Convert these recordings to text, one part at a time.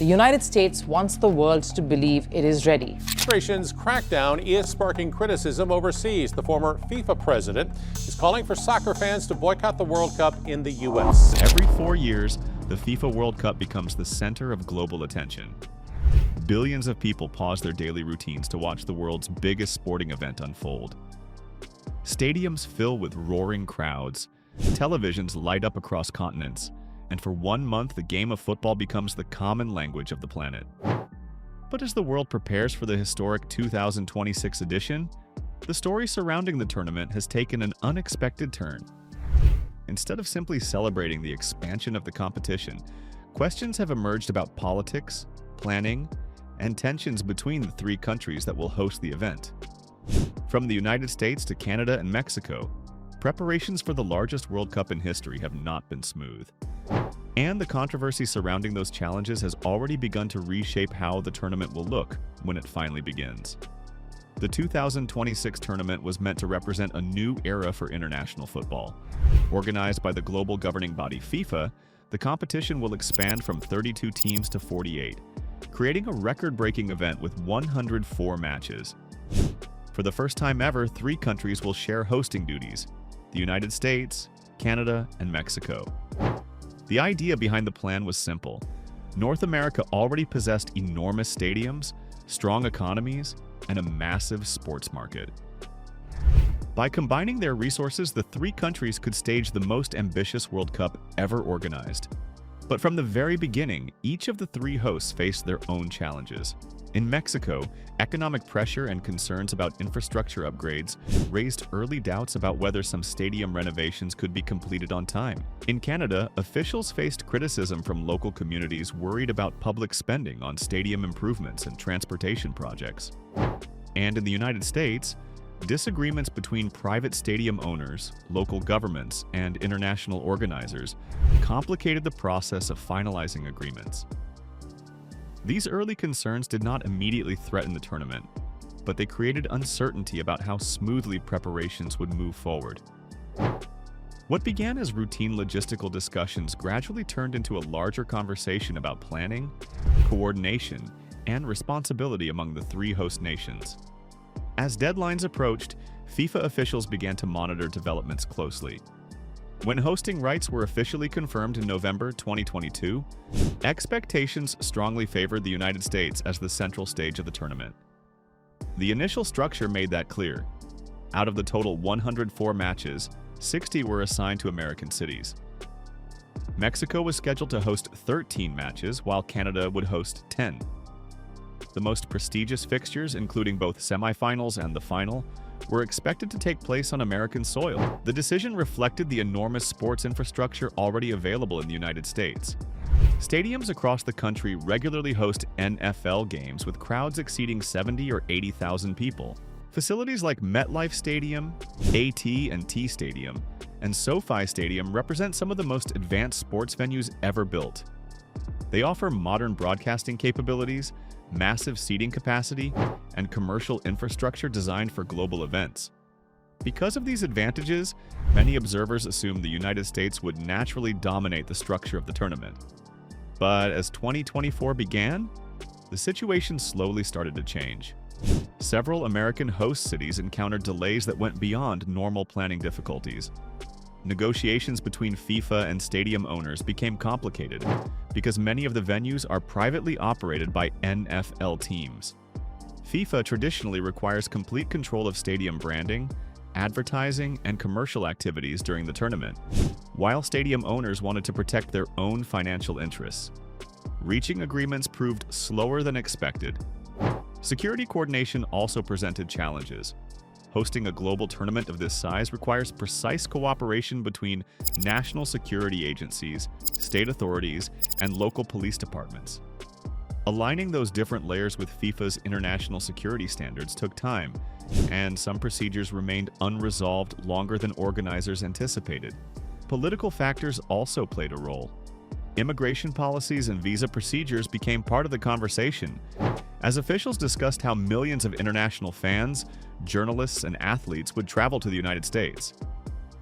The United States wants the world to believe it is ready. Administration's crackdown is sparking criticism overseas. The former FIFA president is calling for soccer fans to boycott the World Cup in the U.S. Every 4 years, the FIFA World Cup becomes the center of global attention. Billions of people pause their daily routines to watch the world's biggest sporting event unfold. Stadiums fill with roaring crowds, televisions light up across continents, and for 1 month the game of football becomes the common language of the planet. But as the world prepares for the historic 2026 edition, the story surrounding the tournament has taken an unexpected turn. Instead of simply celebrating the expansion of the competition, questions have emerged about politics, planning, and tensions between the 3 countries that will host the event. From the United States to Canada and Mexico, preparations for the largest World Cup in history have not been smooth. And the controversy surrounding those challenges has already begun to reshape how the tournament will look when it finally begins. The 2026 tournament was meant to represent a new era for international football. Organized by the global governing body FIFA, the competition will expand from 32 teams to 48, creating a record-breaking event with 104 matches. For the first time ever, 3 countries will share hosting duties: the United States, Canada, and Mexico. The idea behind the plan was simple. North America already possessed enormous stadiums, strong economies, and a massive sports market. By combining their resources, the 3 countries could stage the most ambitious World Cup ever organized. But from the very beginning, each of the 3 hosts faced their own challenges. In Mexico, economic pressure and concerns about infrastructure upgrades raised early doubts about whether some stadium renovations could be completed on time. In Canada, officials faced criticism from local communities worried about public spending on stadium improvements and transportation projects. And in the United States, disagreements between private stadium owners, local governments, and international organizers complicated the process of finalizing agreements. These early concerns did not immediately threaten the tournament, but they created uncertainty about how smoothly preparations would move forward. What began as routine logistical discussions gradually turned into a larger conversation about planning, coordination, and responsibility among the 3 host nations. As deadlines approached, FIFA officials began to monitor developments closely. When hosting rights were officially confirmed in November 2022, expectations strongly favored the United States as the central stage of the tournament. The initial structure made that clear. Out of the total 104 matches, 60 were assigned to American cities. Mexico was scheduled to host 13 matches, while Canada would host 10. The most prestigious fixtures, including both semifinals and the final, were expected to take place on American soil. The decision reflected the enormous sports infrastructure already available in the United States. Stadiums across the country regularly host NFL games with crowds exceeding 70 or 80,000 people. Facilities like MetLife Stadium, AT&T Stadium, and SoFi Stadium represent some of the most advanced sports venues ever built. They offer modern broadcasting capabilities, massive seating capacity, and commercial infrastructure designed for global events. Because of these advantages, many observers assumed the United States would naturally dominate the structure of the tournament. But as 2024 began, the situation slowly started to change. Several American host cities encountered delays that went beyond normal planning difficulties. Negotiations between FIFA and stadium owners became complicated because many of the venues are privately operated by NFL teams. FIFA traditionally requires complete control of stadium branding, advertising, and commercial activities during the tournament, while stadium owners wanted to protect their own financial interests. Reaching agreements proved slower than expected. Security coordination also presented challenges. Hosting a global tournament of this size requires precise cooperation between national security agencies, state authorities, and local police departments. Aligning those different layers with FIFA's international security standards took time, and some procedures remained unresolved longer than organizers anticipated. Political factors also played a role. Immigration policies and visa procedures became part of the conversation, as officials discussed how millions of international fans, journalists, and athletes would travel to the United States.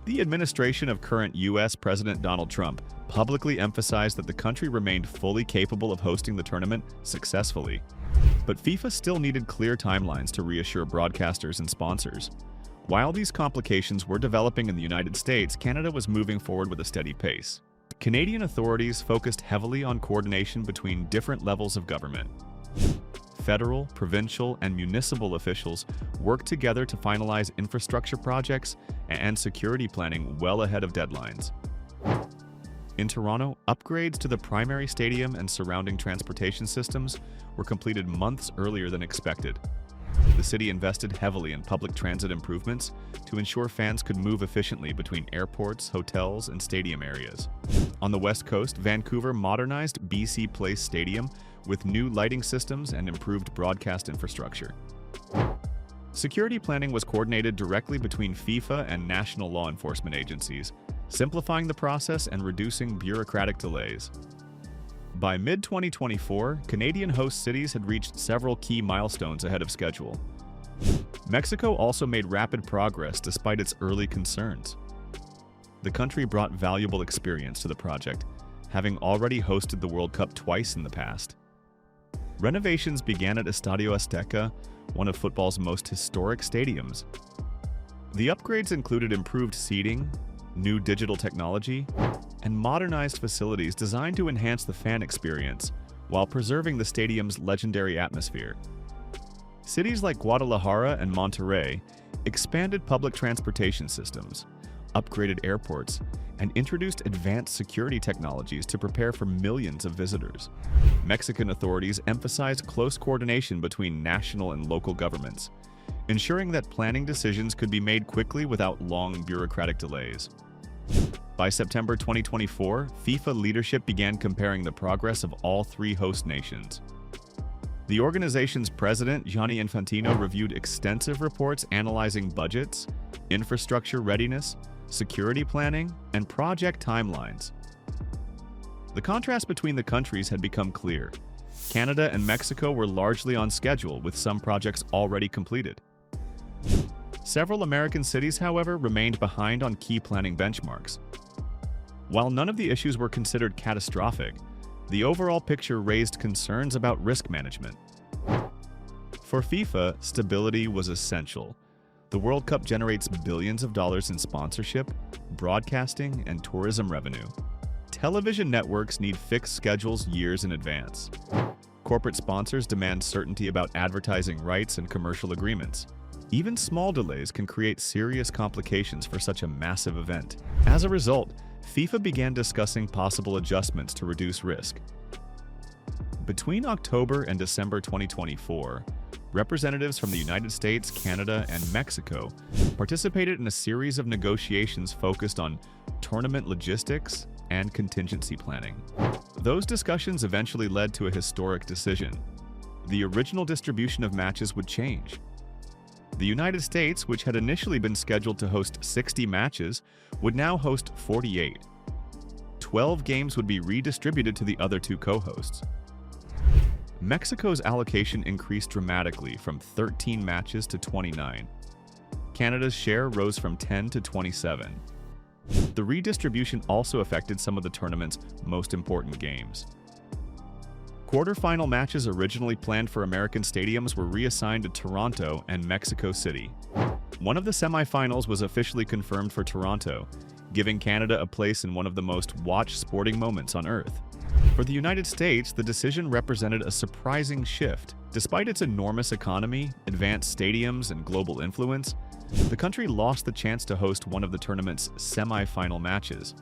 The administration of current U.S. President Donald Trump publicly emphasized that the country remained fully capable of hosting the tournament successfully. But FIFA still needed clear timelines to reassure broadcasters and sponsors. While these complications were developing in the United States, Canada was moving forward with a steady pace. Canadian authorities focused heavily on coordination between different levels of government. Federal, provincial, and municipal officials worked together to finalize infrastructure projects and security planning well ahead of deadlines. In Toronto, upgrades to the primary stadium and surrounding transportation systems were completed months earlier than expected. The city invested heavily in public transit improvements to ensure fans could move efficiently between airports, hotels, and stadium areas. On the West Coast, Vancouver modernized BC Place Stadium with new lighting systems and improved broadcast infrastructure. Security planning was coordinated directly between FIFA and national law enforcement agencies, simplifying the process and reducing bureaucratic delays. By mid-2024, Canadian host cities had reached several key milestones ahead of schedule. Mexico also made rapid progress despite its early concerns. The country brought valuable experience to the project, having already hosted the World Cup twice in the past. Renovations began at Estadio Azteca, one of football's most historic stadiums. The upgrades included improved seating, new digital technology, and modernized facilities designed to enhance the fan experience while preserving the stadium's legendary atmosphere. Cities like Guadalajara and Monterrey expanded public transportation systems, upgraded airports, and introduced advanced security technologies to prepare for millions of visitors. Mexican authorities emphasized close coordination between national and local governments, ensuring that planning decisions could be made quickly without long bureaucratic delays. By September 2024, FIFA leadership began comparing the progress of all three host nations. The organization's president, Gianni Infantino, reviewed extensive reports analyzing budgets, infrastructure readiness, security planning, and project timelines. The contrast between the countries had become clear. Canada and Mexico were largely on schedule, with some projects already completed. Several American cities, however, remained behind on key planning benchmarks. While none of the issues were considered catastrophic, the overall picture raised concerns about risk management. For FIFA, stability was essential. The World Cup generates billions of dollars in sponsorship, broadcasting, and tourism revenue. Television networks need fixed schedules years in advance. Corporate sponsors demand certainty about advertising rights and commercial agreements. Even small delays can create serious complications for such a massive event. As a result, FIFA began discussing possible adjustments to reduce risk. Between October and December 2024, representatives from the United States, Canada, and Mexico participated in a series of negotiations focused on tournament logistics and contingency planning. Those discussions eventually led to a historic decision. The original distribution of matches would change. The United States, which had initially been scheduled to host 60 matches, would now host 48. 12 games would be redistributed to the other two co-hosts. Mexico's allocation increased dramatically from 13 matches to 29. Canada's share rose from 10 to 27. The redistribution also affected some of the tournament's most important games. Quarterfinal matches originally planned for American stadiums were reassigned to Toronto and Mexico City. One of the semifinals was officially confirmed for Toronto, giving Canada a place in one of the most watched sporting moments on Earth. For the United States, the decision represented a surprising shift. Despite its enormous economy, advanced stadiums, and global influence, the country lost the chance to host one of the tournament's semi-final matches.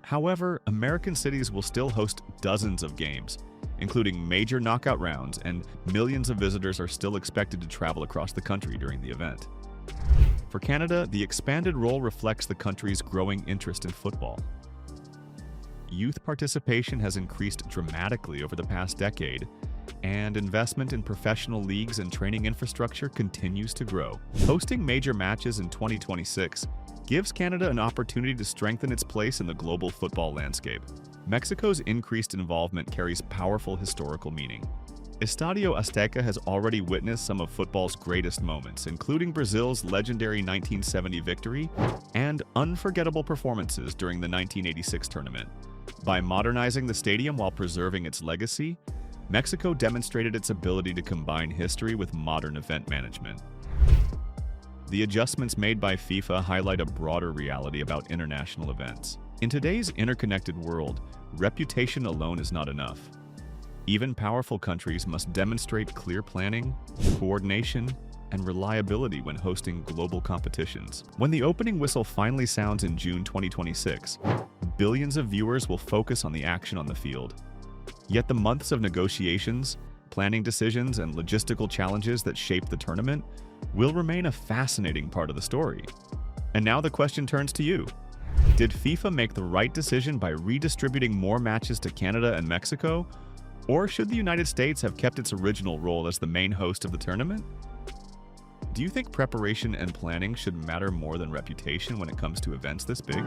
However, American cities will still host dozens of games, including major knockout rounds, and millions of visitors are still expected to travel across the country during the event. For Canada, the expanded role reflects the country's growing interest in football. Youth participation has increased dramatically over the past decade, and investment in professional leagues and training infrastructure continues to grow. Hosting major matches in 2026 gives Canada an opportunity to strengthen its place in the global football landscape. Mexico's increased involvement carries powerful historical meaning. Estadio Azteca has already witnessed some of football's greatest moments, including Brazil's legendary 1970 victory and unforgettable performances during the 1986 tournament. By modernizing the stadium while preserving its legacy, Mexico demonstrated its ability to combine history with modern event management. The adjustments made by FIFA highlight a broader reality about international events. In today's interconnected world, reputation alone is not enough. Even powerful countries must demonstrate clear planning, coordination, and reliability when hosting global competitions. When the opening whistle finally sounds in June 2026, billions of viewers will focus on the action on the field. Yet the months of negotiations, planning decisions, and logistical challenges that shape the tournament will remain a fascinating part of the story. And now the question turns to you. Did FIFA make the right decision by redistributing more matches to Canada and Mexico? Or should the United States have kept its original role as the main host of the tournament? Do you think preparation and planning should matter more than reputation when it comes to events this big?